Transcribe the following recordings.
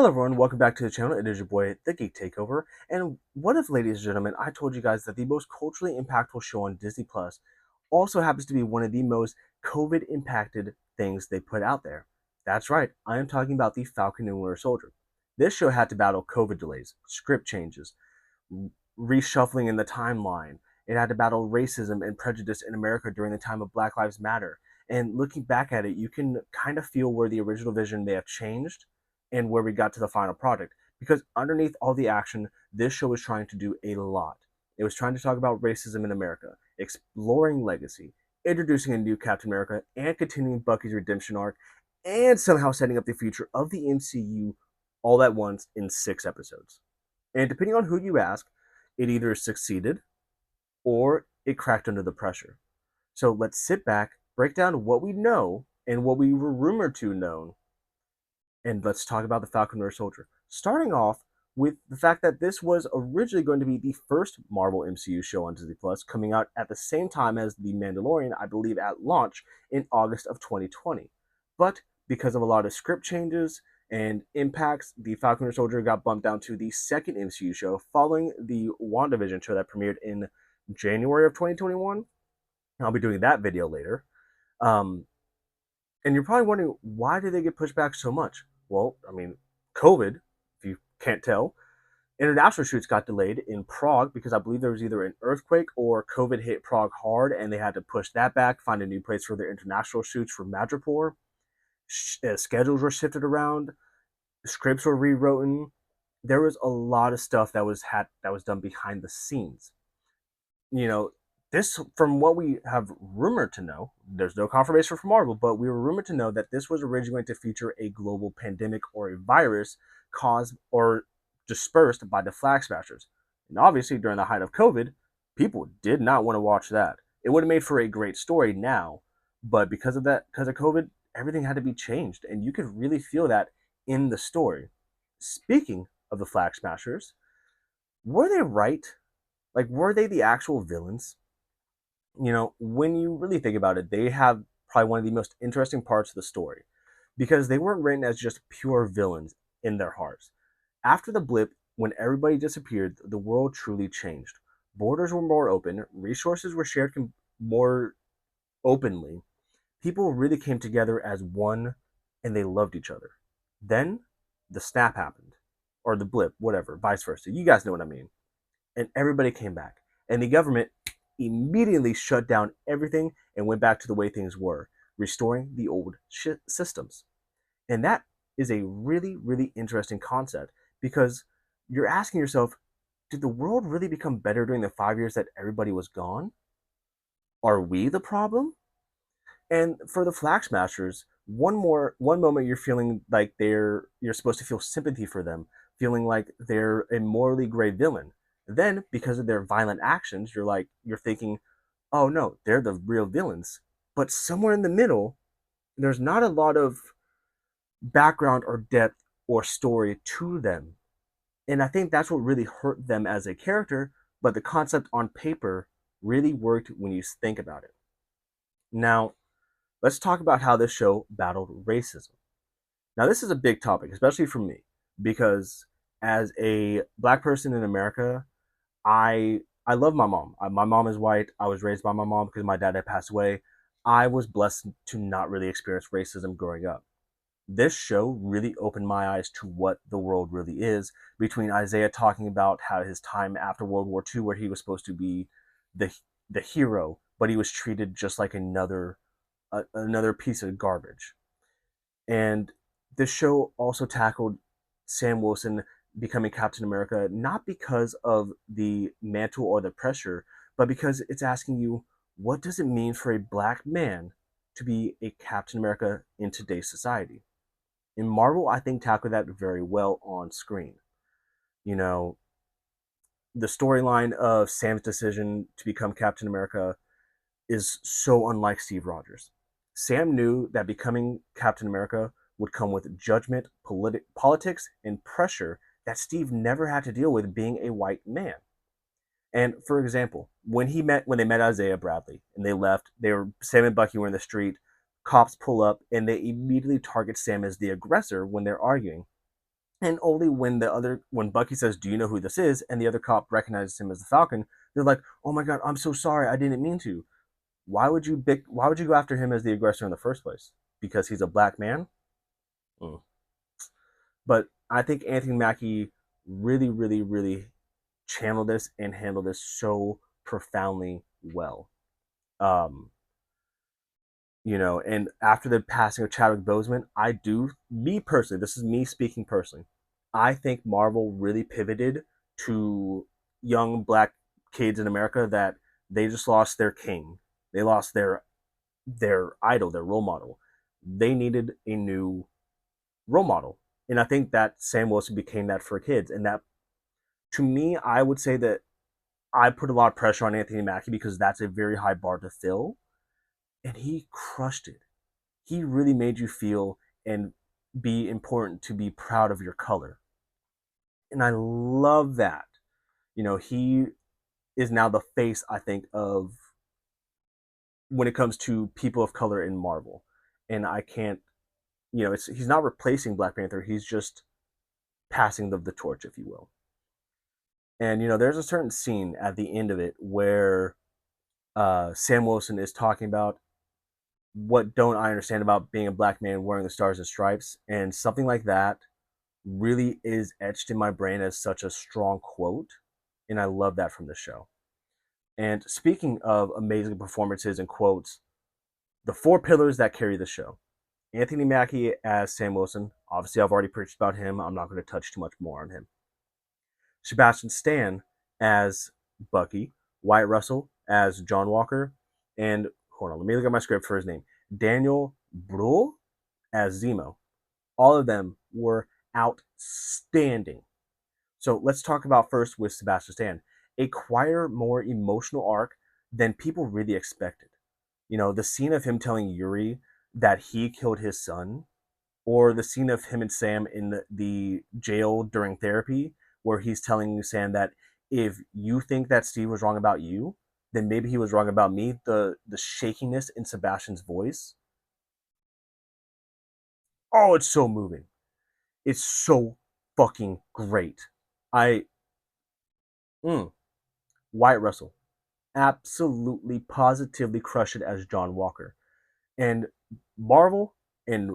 Hello everyone, welcome back to the channel. It is your boy, The Geek Takeover. And what if, ladies and gentlemen, I told you guys that the most culturally impactful show on Disney Plus also happens to be one of the most COVID impacted things they put out there. That's right, I am talking about the Falcon and Winter Soldier. This show had to battle COVID delays, script changes, reshuffling in the timeline. It had to battle racism and prejudice in America during the time of Black Lives Matter. And looking back at it, you can kind of feel where the original vision may have changed and where we got to the final product. Because underneath all the action, this show was trying to do a lot. It was trying to talk about racism in America, exploring legacy, introducing a new Captain America, and continuing Bucky's redemption arc, and somehow setting up the future of the MCU all at once in 6 episodes. And depending on who you ask, it either succeeded or it cracked under the pressure. So let's sit back, break down what we know and what we were rumored to know, and let's talk about the Falcon Winter Soldier. Starting off with the fact that this was originally going to be the first Marvel MCU show on Disney Plus, coming out at the same time as The Mandalorian, I believe, at launch in August of 2020. But because of a lot of script changes and impacts, the Falcon Winter Soldier got bumped down to the second MCU show following the WandaVision show that premiered in January of 2021. I'll be doing that video later. Um, and you're probably wondering, why did they get pushed back so much? Well, I mean, COVID, if you can't tell, international shoots got delayed in Prague because I believe there was either an earthquake or COVID hit Prague hard and they had to push that back, find a new place for their international shoots for Madripoor. Schedules were shifted around, scripts were rewritten. There was a lot of stuff that was done behind the scenes. You know, this, from what we have rumored to know, there's no confirmation from Marvel, but we were rumored to know that this was originally going to feature a global pandemic or a virus caused or dispersed by the Flag Smashers. And obviously, during the height of COVID, people did not want to watch that. It would have made for a great story now, but because of that, because of COVID, everything had to be changed, and you could really feel that in the story. Speaking of the Flag Smashers, were they right? Like, were they the actual villains? When you really think about it, they have probably one of the most interesting parts of the story because they weren't written as just pure villains in their hearts. After the blip, when everybody disappeared, the world truly changed. Borders were more open, resources were shared more openly. People really came together as one and they loved each other. Then the snap happened, or the blip, whatever, vice versa. You guys know what I mean. And everybody came back. And the government immediately shut down everything and went back to the way things were, restoring the old systems. And that is a really, really interesting concept because you're asking yourself, did the world really become better during the 5 years that everybody was gone? Are we the problem? And for the Flag Smashers, one moment you're feeling like you're supposed to feel sympathy for them, feeling like they're a morally gray villain. Then, because of their violent actions, you're thinking, oh no, they're the real villains. But somewhere in the middle, there's not a lot of background or depth or story to them. And I think that's what really hurt them as a character, but the concept on paper really worked when you think about it. Now, let's talk about how this show battled racism. Now, this is a big topic, especially for me, because as a black person in America, I love my mom. My mom is white. I was raised by my mom because my dad had passed away. I was blessed to not really experience racism growing up. This show really opened my eyes to what the world really is. Between Isaiah talking about how his time after World War II, where he was supposed to be the the hero, but he was treated just like another piece of garbage. And this show also tackled Sam Wilson becoming Captain America, not because of the mantle or the pressure, but because it's asking you, what does it mean for a black man to be a Captain America in today's society? In Marvel, I think tackled that very well on screen. You know, the storyline of Sam's decision to become Captain America is so unlike Steve Rogers. Sam knew that becoming Captain America would come with judgment, politics, and pressure that Steve never had to deal with being a white man. And for example, when they met Isaiah Bradley and they left, Sam and Bucky were in the street. Cops pull up and they immediately target Sam as the aggressor when they're arguing. And only when Bucky says, "Do you know who this is?" and the other cop recognizes him as the Falcon, they're like, "Oh my god, I'm so sorry, I didn't mean to." Why would you go after him as the aggressor in the first place? Because he's a black man? Mm. But I think Anthony Mackie really, really, really channeled this and handled this so profoundly well. Um, and after the passing of Chadwick Boseman, me personally, this is me speaking personally, I think Marvel really pivoted to young black kids in America that they just lost their king. They lost their idol, their role model. They needed a new role model. And I think that Sam Wilson became that for kids. And that, to me, I would say that I put a lot of pressure on Anthony Mackie because that's a very high bar to fill. And he crushed it. He really made you feel and be important to be proud of your color. And I love that. He is now the face, I think, of when it comes to people of color in Marvel. And I can't, he's not replacing Black Panther. He's just passing the torch, if you will. And there's a certain scene at the end of it where Sam Wilson is talking about what don't I understand about being a black man wearing the stars and stripes, and something like that really is etched in my brain as such a strong quote, and I love that from the show. And speaking of amazing performances and quotes, the four pillars that carry the show. Anthony Mackie as Sam Wilson. Obviously, I've already preached about him. I'm not going to touch too much more on him. Sebastian Stan as Bucky, Wyatt Russell as John Walker, and hold on, let me look at my script for his name. Daniel Bruhl as Zemo. All of them were outstanding. So let's talk about first with Sebastian Stan. A quieter, more emotional arc than people really expected. The scene of him telling Yuri that he killed his son, or the scene of him and Sam in the jail during therapy, where he's telling Sam that if you think that Steve was wrong about you, then maybe he was wrong about me. The shakiness in Sebastian's voice. Oh, it's so moving. It's so fucking great. I mm, Wyatt Russell absolutely positively crushed it as John Walker. And Marvel and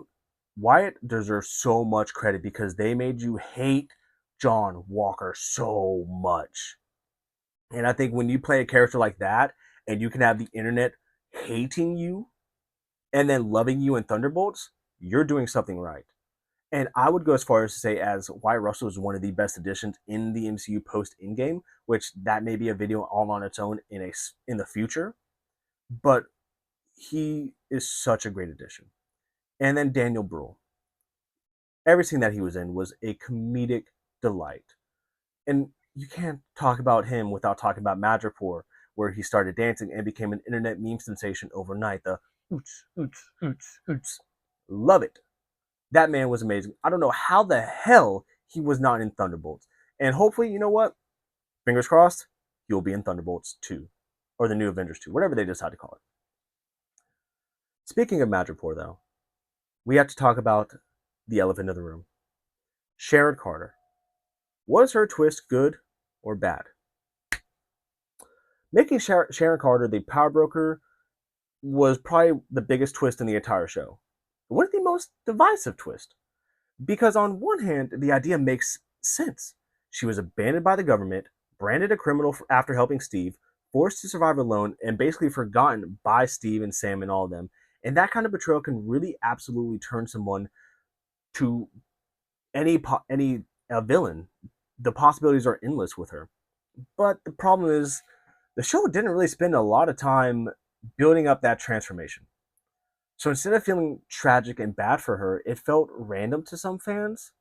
Wyatt deserve so much credit because they made you hate John Walker so much. And I think when you play a character like that and you can have the internet hating you and then loving you in Thunderbolts, you're doing something right. And I would go as far as to say as Wyatt Russell is one of the best additions in the MCU post Endgame, which that may be a video all on its own in the future. But he is such a great addition. And then Daniel Bruhl. Everything that he was in was a comedic delight. And you can't talk about him without talking about Madripoor, where he started dancing and became an internet meme sensation overnight. The oots, oots, oots, oots. Love it. That man was amazing. I don't know how the hell he was not in Thunderbolts. And hopefully, you know what? Fingers crossed, he'll be in Thunderbolts 2. Or the New Avengers 2, whatever they decide to call it. Speaking of Madripoor, though, we have to talk about the elephant in the room. Sharon Carter. Was her twist good or bad? Making Sharon Carter the power broker was probably the biggest twist in the entire show. One of the most divisive twists. Because on one hand, the idea makes sense. She was abandoned by the government, branded a criminal after helping Steve, forced to survive alone, and basically forgotten by Steve and Sam and all of them. And that kind of betrayal can really absolutely turn someone to any villain. The possibilities are endless with her. But the problem is, the show didn't really spend a lot of time building up that transformation. So instead of feeling tragic and bad for her, it felt random to some fans.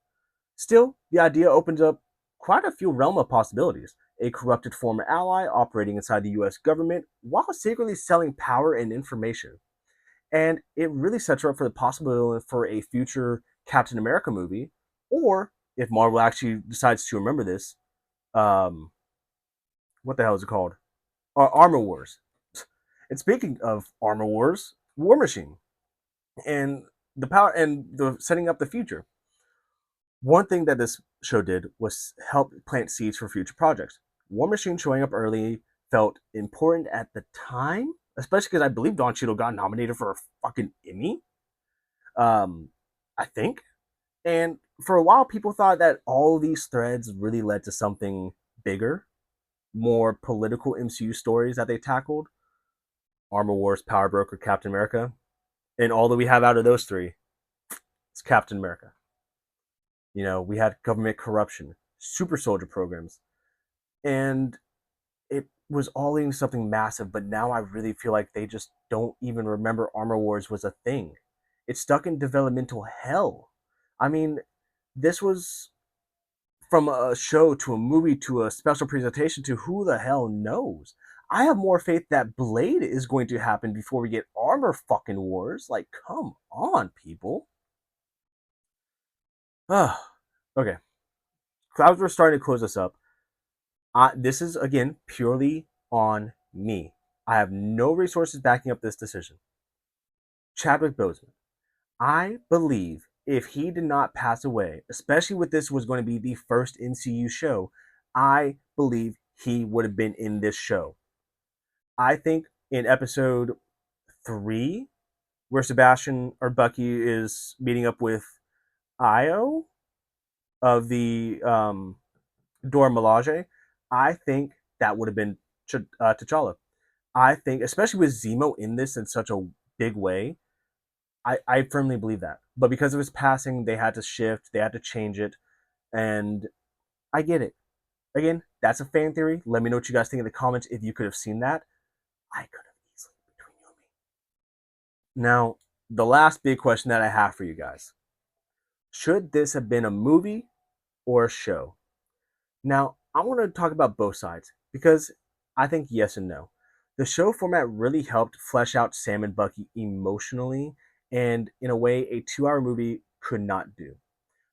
Still, the idea opens up quite a few realm of possibilities. A corrupted former ally operating inside the US government while secretly selling power and information. And it really sets her up for the possibility for a future Captain America movie, or if Marvel actually decides to remember this, um, what the hell is it called? Armor Wars. And speaking of Armor Wars, War Machine and the power and the setting up the future. One thing that this show did was help plant seeds for future projects. War Machine showing up early felt important at the time, especially because I believe Don Cheadle got nominated for a fucking Emmy. Um, I think. And for a while, people thought that all these threads really led to something bigger, more political MCU stories that they tackled. Armor Wars, Power Broker, Captain America. And all that we have out of those three is Captain America. We had government corruption, super soldier programs, and it was all leading to something massive. But now I really feel like they just don't even remember Armor Wars was a thing. It's stuck in developmental hell. I mean, this was from a show to a movie to a special presentation to who the hell knows. I have more faith that Blade is going to happen before we get Armor fucking Wars. Like, come on, people. Okay. Clouds, we're starting to close this up. This is, again, purely on me. I have no resources backing up this decision. Chadwick Boseman. I believe if he did not pass away, especially with this was going to be the first MCU show, I believe he would have been in this show. I think in episode 3, where Sebastian or Bucky is meeting up with Io of the Dora Milaje, I think that would have been T'Challa. I think, especially with Zemo in this in such a big way, I firmly believe that. But because of his passing, they had to shift, they had to change it, and I get it. Again, that's a fan theory. Let me know what you guys think in the comments if you could have seen that. I could have easily, between you and me. Now, the last big question that I have for you guys. Should this have been a movie or a show? Now, I want to talk about both sides because I think yes and no. The show format really helped flesh out Sam and Bucky emotionally and in a way a 2-hour movie could not do.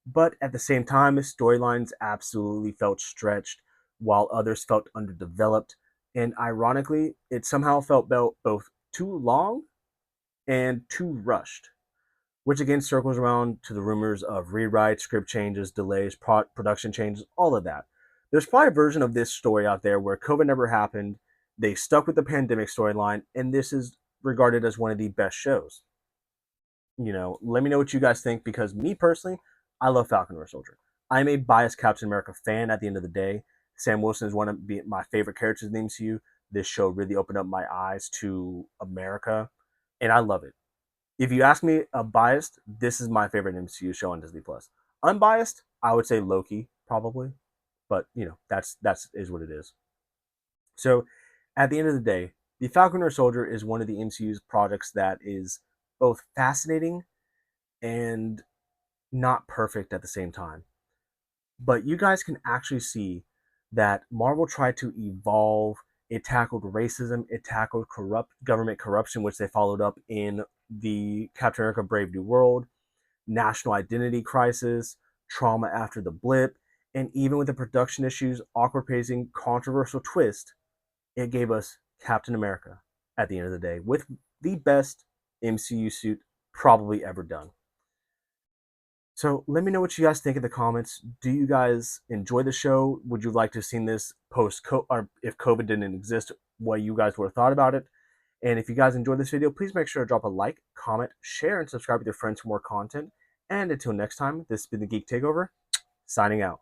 But at the same time, the storylines absolutely felt stretched while others felt underdeveloped. And ironically, it somehow felt both too long and too rushed, which again circles around to the rumors of rewrites, script changes, delays, production changes, all of that. There's probably a version of this story out there where COVID never happened, they stuck with the pandemic storyline, and this is regarded as one of the best shows. Let me know what you guys think because me personally, I love Falcon Winter Soldier. I'm a biased Captain America fan at the end of the day. Sam Wilson is one of my favorite characters in the MCU. This show really opened up my eyes to America, and I love it. If you ask me biased, this is my favorite MCU show on Disney Plus. Unbiased, I would say Loki probably, but that's is what it is. So, at the end of the day, the Falcon Winter Soldier is one of the MCU's projects that is both fascinating and not perfect at the same time. But you guys can actually see that Marvel tried to evolve. It tackled racism. It tackled government corruption, which they followed up in the Captain America Brave New World, national identity crisis, trauma after the blip, and even with the production issues, awkward pacing, controversial twist, it gave us Captain America at the end of the day with the best MCU suit probably ever done. So let me know what you guys think in the comments. Do you guys enjoy the show? Would you like to have seen this post or if COVID didn't exist, what you guys would have thought about it? And if you guys enjoyed this video, please make sure to drop a like, comment, share, and subscribe with your friends for more content. And until next time, this has been the Geek Takeover, signing out.